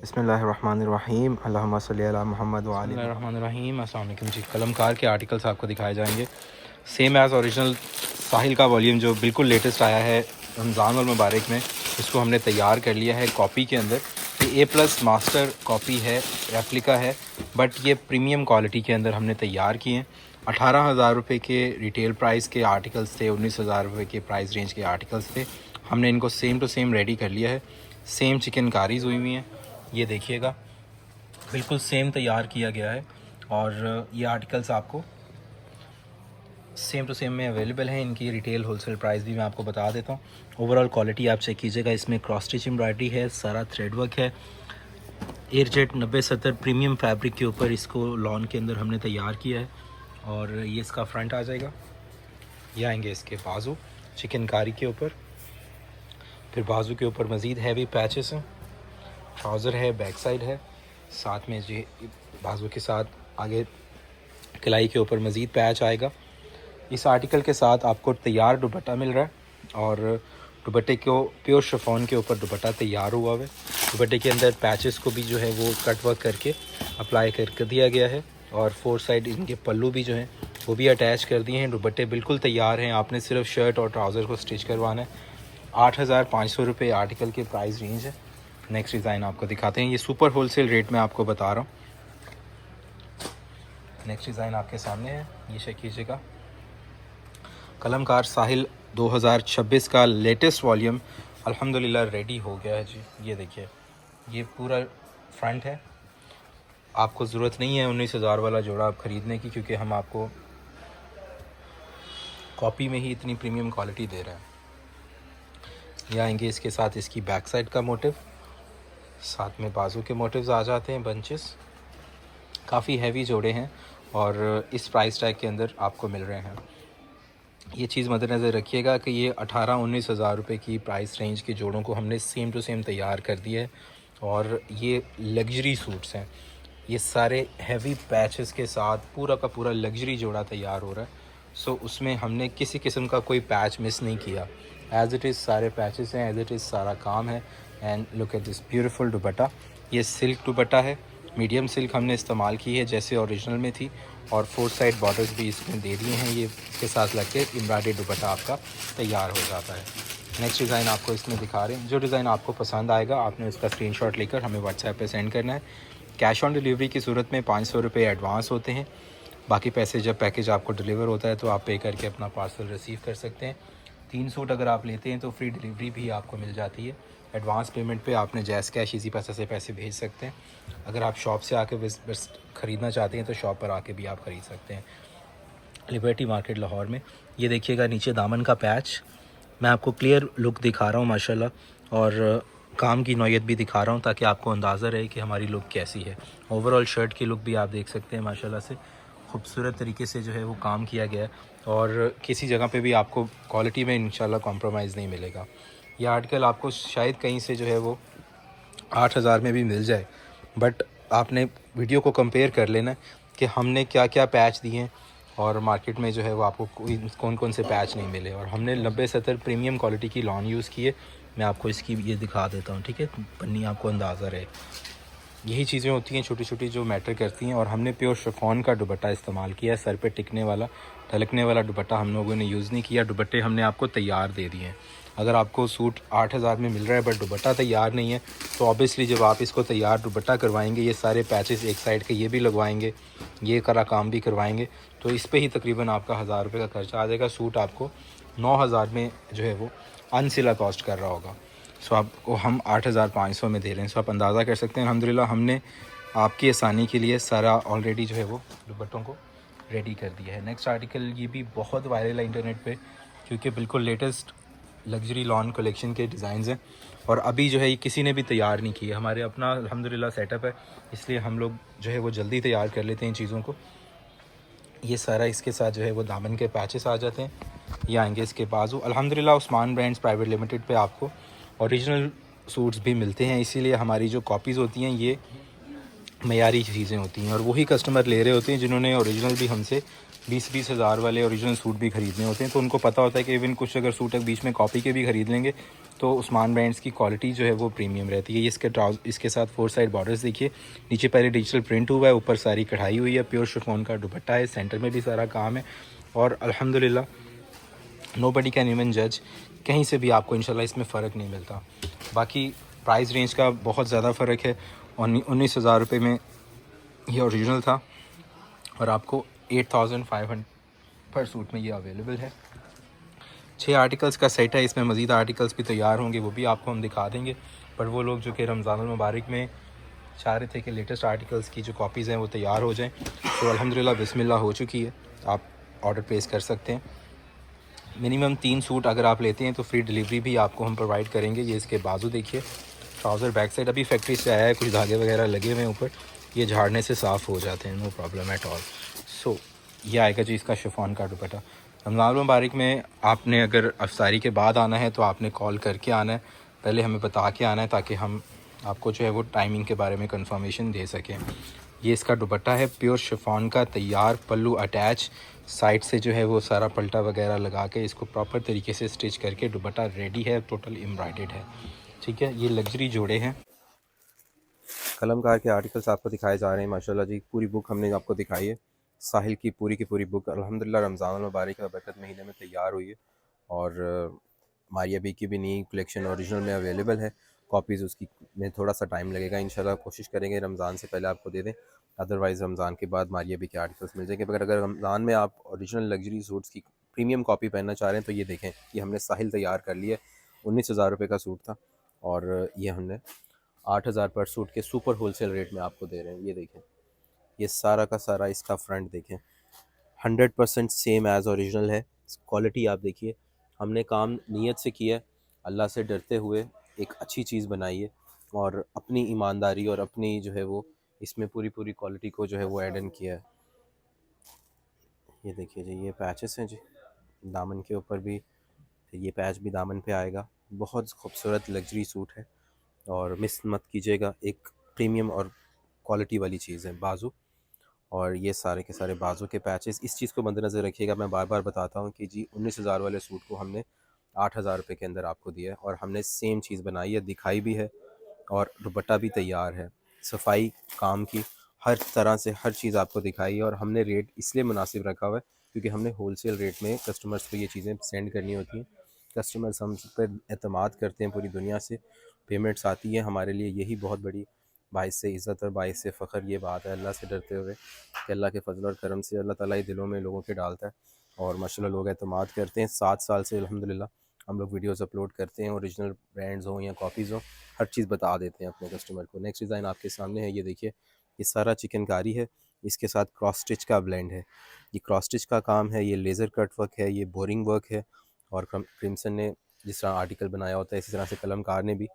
बिस्मिल्लाहिर्रहमानिर्रहीम अल्लाहुम्मा सल्ली अला मुहम्मद व आलि बिस्मिल्लाहिर्रहमानिर्रहीम। अस्सलाम वालेकुम जी। कलमकार के आर्टिकल्स आपको दिखाए जाएंगे सेम एज़ ओरिजिनल। साहिल का वॉल्यूम जो बिल्कुल लेटेस्ट आया है रमज़ान और मुबारक में, इसको हमने तैयार कर लिया है कॉपी के अंदर। ये A+ मास्टर कॉपी है, रेप्लिका है, बट ये प्रीमियम क्वालिटी के अंदर हमने तैयार किए हैं। 18,000 रुपये के रिटेल प्राइस के आर्टिकल्स थे, 19,000 रुपये के प्राइस रेंज के आर्टिकल्स थे। हमने इनको सेम टू सेम रेडी कर लिया है। सेम चिकनकारीज हुई हुई हैं, ये देखिएगा, बिल्कुल सेम तैयार किया गया है। और ये आर्टिकल्स आपको सेम टू सेम में अवेलेबल हैं। इनकी रिटेल होलसेल प्राइस भी मैं आपको बता देता हूँ। ओवरऑल क्वालिटी आप चेक कीजिएगा। इसमें क्रॉस स्टिच एम्ब्रॉयडरी है, सारा थ्रेड वर्क है। एयरजेट 90-70 प्रीमियम फैब्रिक के ऊपर इसको लॉन के अंदर हमने तैयार किया है। और ये इसका फ्रंट आ जाएगा। ये आएंगे इसके बाजू चिकनकारी के ऊपर, फिर बाजू के ऊपर मज़ीद हैवी पैचेस हैं, ट्राउज़र है, बैक साइड है, साथ में जी बाजू के साथ आगे कलाई के ऊपर मज़ीद पैच आएगा। इस आर्टिकल के साथ आपको तैयार दुपट्टा मिल रहा है और दुपट्टे को प्योर शिफॉन के ऊपर दुपट्टा तैयार हुआ है। दुपट्टे के अंदर पैचेस को भी जो है वो कट वर्क करके अप्लाई कर दिया गया है और 4 साइड इनके पल्लू भी जो हैं वो भी अटैच कर दिए हैं। दुपट्टे बिल्कुल तैयार हैं, आपने सिर्फ शर्ट और ट्राउज़र को स्टिच करवाना है। 8,500 रुपये आर्टिकल के प्राइस रेंज है। नेक्स्ट डिज़ाइन आपको दिखाते हैं, ये सुपर होलसेल रेट में आपको बता रहा हूँ। नेक्स्ट डिज़ाइन आपके सामने है, ये चेक कीजिएगा। कलमकार साहिल 2026 का लेटेस्ट वॉल्यूम अल्हम्दुलिल्लाह रेडी हो गया है जी। ये देखिए, ये पूरा फ्रंट है। आपको ज़रूरत नहीं है 19,000 वाला जोड़ा आप ख़रीदने की, क्योंकि हम आपको कॉपी में ही इतनी प्रीमियम क्वालिटी दे रहे हैं। ये आएंगे इसके साथ इसकी बैक साइड का मोटिव, साथ में बाजू के मोटिव्स आ जाते हैं, बंचेस। काफ़ी हैवी जोड़े हैं और इस प्राइस टैग के अंदर आपको मिल रहे हैं। ये चीज़ मद्देनज़र रखिएगा कि ये 18-19 हज़ार रुपये की प्राइस रेंज के जोड़ों को हमने सेम टू सेम तैयार कर दिया है। और ये लग्जरी सूट्स हैं, ये सारे हैवी पैचेस के साथ पूरा का पूरा लग्जरी जोड़ा तैयार हो रहा है। सो उसमें हमने किसी किस्म का कोई पैच मिस नहीं किया। एज़ इट इज़ सारे पैचेस हैं, एज़ इट इज़ सारा काम है। And look at this beautiful दुपट्टा। ये सिल्क दुपट्टा है, मीडियम सिल्क हमने इस्तेमाल की है जैसे ओरिजिनल में थी, और 4 साइड बॉर्डर्स भी इसमें दे दिए हैं। ये इसके साथ लग के एम्ब्रॉयडरी दुपट्टा आपका तैयार हो जाता है। नेक्स्ट डिज़ाइन आपको इसमें दिखा रहे हैं। जो डिज़ाइन आपको पसंद आएगा आपने उसका स्क्रीनशॉट लेकर हमें व्हाट्सएप पे सेंड करना है। कैश ऑन डिलीवरी की सूरत में 500 रुपये एडवांस होते हैं। बाकी पैसे जब पैकेज आपको डिलीवर होता है तो आप पे करके अपना पार्सल रिसीव कर सकते हैं। 3 सूट अगर आप लेते हैं तो फ्री डिलीवरी भी आपको मिल जाती है। एडवांस पेमेंट पे आपने जैस कैश इजी पैसे से पैसे भेज सकते हैं। अगर आप शॉप से आके बस ख़रीदना चाहते हैं तो शॉप पर आके भी आप ख़रीद सकते हैं, लिबर्टी मार्केट लाहौर में। ये देखिएगा नीचे दामन का पैच, मैं आपको क्लियर लुक दिखा रहा हूँ माशाल्लाह, और काम की नौयत भी दिखा रहा हूँ ताकि आपको अंदाज़ा रहे कि हमारी लुक कैसी है। ओवरऑल शर्ट की लुक भी आप देख सकते हैं, माशाल्लाह से खूबसूरत तरीके से जो है वो काम किया गया है और किसी जगह पे भी आपको क्वालिटी में इंशाल्लाह कॉम्प्रोमाइज़ नहीं मिलेगा। यह आर्टिकल आपको शायद कहीं से जो है वो 8,000 में भी मिल जाए, बट आपने वीडियो को कंपेयर कर लेना कि हमने क्या क्या पैच दिए हैं और मार्केट में जो है वो आपको कौन कौन से पैच नहीं मिले। और हमने 90-70 प्रीमियम क्वालिटी की लॉन यूज़ की है। मैं आपको इसकी ये दिखा देता हूँ, ठीक है, पन्नी आपको अंदाज़ा रहे। यही चीज़ें होती हैं छोटी छोटी जो मैटर करती हैं। और हमने प्योर शिफॉन का दुपट्टा इस्तेमाल किया है, सर पे टिकने वाला ढलकने वाला दुपट्टा हम लोगों ने यूज़ नहीं किया। दुपट्टे हमने आपको तैयार दे दिए हैं। अगर आपको सूट 8,000 में मिल रहा है बट दुपट्टा तैयार नहीं है तो ऑब्वियसली जब आप इसको तैयार दुपट्टा करवाएंगे, ये सारे पैचेस एक साइड के ये भी लगवाएंगे, ये करा काम भी करवाएंगे, तो इस पे ही तकरीबन आपका 1,000 रुपये का खर्चा आ जाएगा। सूट आपको 9,000 में जो है वो अनसिला कॉस्ट कर रहा होगा। सो आपको हम 8,500 में दे रहे हैं। सो आप अंदाज़ा कर सकते हैं अल्हम्दुलिल्लाह हमने आपकी आसानी के लिए सारा ऑलरेडी जो है वो दुपट्टों को रेडी कर दिया है। नेक्स्ट आर्टिकल ये भी बहुत वायरल है इंटरनेट पे, क्योंकि बिल्कुल लेटेस्ट लग्जरी लॉन कलेक्शन के डिज़ाइंस हैं और अभी जो है ये किसी ने भी तैयार नहीं किया। हमारे अपना अल्हम्दुलिल्लाह सेटअप है, इसलिए हम लोग जो है वो जल्दी तैयार कर लेते हैं चीज़ों को। ये सारा इसके साथ जो है वो दामन के पैचेस आ जाते हैं। ये आएंगे इसके बाजू। अल्हम्दुलिल्लाह उस्मान ब्रांड्स प्राइवेट लिमिटेड पे आपको ओरिजिनल सूट्स भी मिलते हैं, इसीलिए हमारी जो कॉपीज़ होती हैं ये मयारी चीज़ें होती हैं और वही कस्टमर ले रहे होते हैं जिन्होंने ओरिजिनल भी हमसे 20-20 हज़ार वाले ओरिजिनल सूट भी ख़रीदने होते हैं, तो उनको पता होता है कि इवन कुछ अगर सूट बीच में कॉपी के भी ख़रीद लेंगे तो उस्मान ब्रांड्स की क्वालिटी जो है वो प्रीमियम रहती है। ये इसके साथ 4 साइड बॉर्डर्स देखिए, नीचे पहले डिजिटल प्रिंट हुआ है, ऊपर सारी कढ़ाई हुई है, प्योर शिफॉन का दुपट्टा है, सेंटर में भी सारा काम है और अल्हम्दुलिल्लाह नोबडी कैन इवन जज, कहीं से भी आपको इंशाल्लाह इसमें फ़र्क नहीं मिलता। बाकी प्राइस रेंज का बहुत ज़्यादा फ़र्क है, 19,000 रुपये में ये ओरिजिनल था और आपको 8,500 पर सूट में ये अवेलेबल है। 6 आर्टिकल्स का सेट है, इसमें मज़ीद आर्टिकल्स भी तैयार होंगे, वो भी आपको हम दिखा देंगे। पर वो लोग जो कि रमज़ान मुबारक में चाह रहे थे कि लेटेस्ट आर्टिकल्स की जो कॉपीज़ हैं वो तैयार हो जाएं, तो अल्हम्दुलिल्लाह बिस्मिल्लाह हो चुकी है, आप ऑर्डर प्लेस कर सकते हैं। मिनिमम 3 सूट अगर आप लेते हैं तो फ्री डिलीवरी भी आपको हम प्रोवाइड करेंगे। ये इसके बाजू देखिए, ट्राउज़र बैक साइड अभी फैक्ट्री से आया है, कुछ धागे वगैरह लगे हुए हैं ऊपर, ये झाड़ने से साफ़ हो जाते हैं, नो प्रॉब्लम एट ऑल। सो ये आएगा जी इसका शिफॉन का दुपट्टा। रमज़ान मुबारक में आपने अगर अफ्तारी के बाद आना है तो आपने कॉल करके आना है, पहले हमें बता के आना है ताकि हम आपको जो है वो टाइमिंग के बारे में कंफर्मेशन दे सकें। ये इसका दुपट्टा है प्योर शिफॉन का, तैयार, पल्लू अटैच, साइड से जो है वो सारा पल्टा वगैरह लगा के इसको प्रॉपर तरीके से स्टिच करके दुपट्टा रेडी है, टोटल एम्ब्रॉयडर्ड है। ठीक है, ये लग्जरी जोड़े हैं। कलमकार के आर्टिकल्स आपको दिखाए जा रहे हैं माशाल्लाह जी। पूरी बुक हमने आपको दिखाई है, साहिल की पूरी बुक अल्हम्दुलिल्लाह रमज़ान मुबारक का बरकत महीने में तैयार हुई है और मारिया बी की भी नई कलेक्शन ओरिजिनल में अवेलेबल है। कॉपीज़ उसकी में थोड़ा सा टाइम लगेगा, इंशाल्लाह कोशिश करेंगे रमज़ान से पहले आपको दे दें, अदरवाइज़ रमज़ान के बाद मारिया बी के आर्टिकल्स मिल जाएंगे। मगर अगर रमज़ान में आप ओरिजिनल लग्जरी सूट्स की प्रीमियम कॉपी पहनना चाह रहे हैं तो ये देखें, ये हमने साहिल तैयार कर लिया है। 19,000 रुपये का सूट था और ये हमने 8,000 पर सूट के सुपर होलसेल रेट में आपको दे रहे हैं। ये देखें, ये सारा का सारा इसका फ्रंट देखें, 100% सेम एज़ ओरिजिनल है। क्वालिटी आप देखिए, हमने काम नीयत से किया है, अल्लाह से डरते हुए एक अच्छी चीज़ बनाई है और अपनी ईमानदारी और अपनी जो है वो इसमें पूरी क्वालिटी को जो है वो ऐड इन किया है। ये देखिए जी, ये पैचेस हैं जी दामन के ऊपर भी, ये पैच भी दामन पे आएगा। बहुत खूबसूरत लग्जरी सूट है और मिस मत कीजिएगा, एक प्रीमियम और क्वालिटी वाली चीज़ है। बाजू और ये सारे के सारे बाजू के पैचेस, इस चीज़ को मद्देनज़र रखिएगा। मैं बार बार बताता हूँ कि जी 19,000 वाले सूट को हमने 8,000 रुपये के अंदर आपको दिया है और हमने सेम चीज़ बनाई है, दिखाई भी है और दुपट्टा भी तैयार है। सफाई काम की हर तरह से हर चीज़ आपको दिखाई है और हमने रेट इसलिए मुनासिब रखा हुआ है क्योंकि हमने होलसेल रेट में कस्टमर्स को ये चीज़ें सेंड करनी होती हैं। कस्टमर्स हम पर एतमाद करते हैं, पूरी दुनिया से पेमेंट्स आती है, हमारे लिए यही बहुत बड़ी बाइस से इज़्ज़त और बाइस से फ़ख्र ये बात है। अल्लाह से डरते हुए कि अल्लाह के फजल और करम से अल्लाह ताला ही दिलों में लोगों के डालता है और माशाल्लाह लोग एतमाद करते हैं। 7 साल से अल्हम्दुलिल्लाह हम लोग वीडियोज़ अपलोड करते हैं, ओरिजिनल ब्रांड्स हों या कॉपीज़ हों, हर चीज़ बता देते हैं अपने कस्टमर को। नेक्स्ट डिज़ाइन आपके सामने है, ये देखिए, ये सारा चिकनकारी है, इसके साथ क्रॉस स्टिच का ब्लेंड है। ये क्रॉस स्टिच का काम है, ये लेज़र कट वर्क है, ये बोरिंग वर्क है और क्रिम्सन ने जिस तरह आर्टिकल बनाया होता है इसी तरह से कलमकार ने भी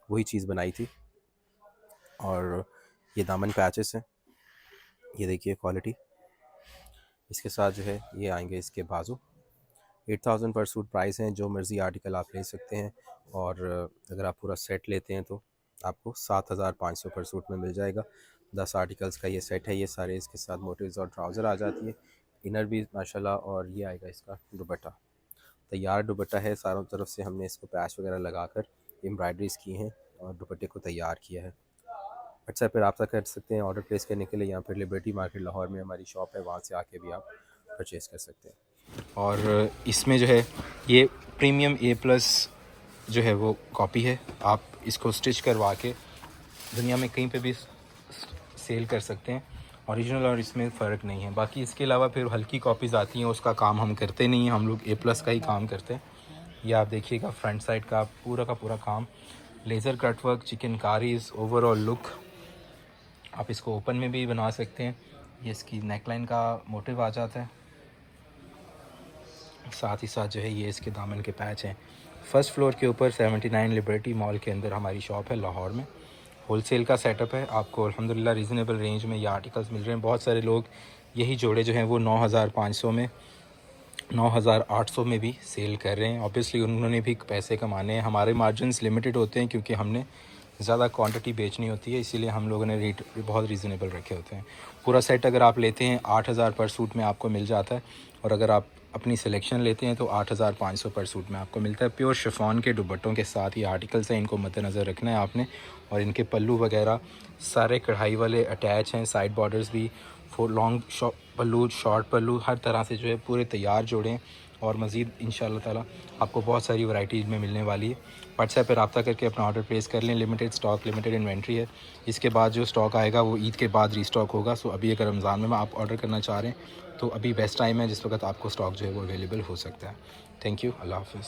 वही चीज़ बनाई थी। और ये दामन पैचेस हैं, ये देखिए क्वालिटी। इसके साथ जो है ये आएंगे इसके बाजू। 8,000 पर सूट प्राइस हैं, जो मर्ज़ी आर्टिकल आप ले सकते हैं और अगर आप पूरा सेट लेते हैं तो आपको 7,500 पर सूट में मिल जाएगा। 10 आर्टिकल्स का ये सेट है, ये सारे इसके साथ मोटिव्स और ट्राउज़र आ जाती है, इनर भी माशाल्लाह, और ये आएगा इसका दुपट्टा। तैयार दुपट्टा है, चारों तरफ से हमने इसको पैच वगैरह लगाकर एम्ब्रॉयडरीज की हैं और दुपट्टे को तैयार किया है। व्हाट्सएप पर रब्ता कर सकते हैं ऑर्डर प्लेस करने के लिए, या फिर लिबर्टी मार्केट लाहौर में हमारी शॉप है, वहाँ से आके भी आप परचेज़ कर सकते हैं। और इसमें जो है ये प्रीमियम A+ जो है वो कॉपी है, आप इसको स्टिच करवा के दुनिया में कहीं पे भी सेल कर सकते हैं। ओरिजिनल और इसमें फ़र्क नहीं है। बाकी इसके अलावा फिर हल्की कॉपीज़ आती हैं, उसका काम हम करते नहीं हैं, हम लोग A+ का ही काम करते हैं। ये आप देखिएगा फ्रंट साइड का पूरा काम, laser cut work, chikankaris, overall look. आप इसको ओपन में भी बना सकते हैं। ये इसकी नेकलाइन का मोटिव आ जाता है, साथ ही साथ जो है ये इसके दामन के पैच हैं। फर्स्ट फ्लोर के ऊपर 79 लिबर्टी मॉल के अंदर हमारी शॉप है लाहौर में। होलसेल का सेटअप है, आपको अल्हम्दुलिल्लाह रीज़नेबल रेंज में ये आर्टिकल्स मिल रहे हैं। बहुत सारे लोग यही जोड़े जो हैं वो 9,500 में, 9,800 में भी सेल कर रहे हैं। ऑब्वियसली उन्होंने भी पैसे कमाने हैं, हमारे मार्जिन्स लिमिटेड होते हैं क्योंकि हमने ज़्यादा क्वांटिटी बेचनी होती है, इसीलिए हम लोगों ने रेट बहुत रीज़नेबल रखे होते हैं। पूरा सेट अगर आप लेते हैं 8,000 पर सूट में आपको मिल जाता है, और अगर आप अपनी सिलेक्शन लेते हैं तो 8,500 पर सूट में आपको मिलता है। प्योर शिफॉन के दुपट्टों के साथ ये आर्टिकल्स हैं, इनको मद्देनज़र रखना है आपने। और इनके पल्लू वगैरह सारे कढ़ाई वाले अटैच हैं, साइड बॉर्डर्स भी, लॉन्ग पल्लू, शॉर्ट पल्लू, हर तरह से जो है पूरे तैयार जोड़े हैं। और मज़ीद इंशाल्लाह ताला आपको बहुत सारी वैरायटीज़ में मिलने वाली है। व्हाट्सएप पर रब्ता करके अपना ऑर्डर प्लेस कर लें। लिमिटेड स्टॉक, लिमिटेड इन्वेंट्री है। इसके बाद जो स्टॉक आएगा वो ईद के बाद रीस्टॉक होगा। सो अभी अगर रमज़ान में आप ऑर्डर करना चाह रहे हैं तो अभी बेस्ट टाइम है जिस वक्त आपको स्टॉक जो है वो अवेलेबल हो सकता है। थैंक यू, अल्लाह हाफ़िज़।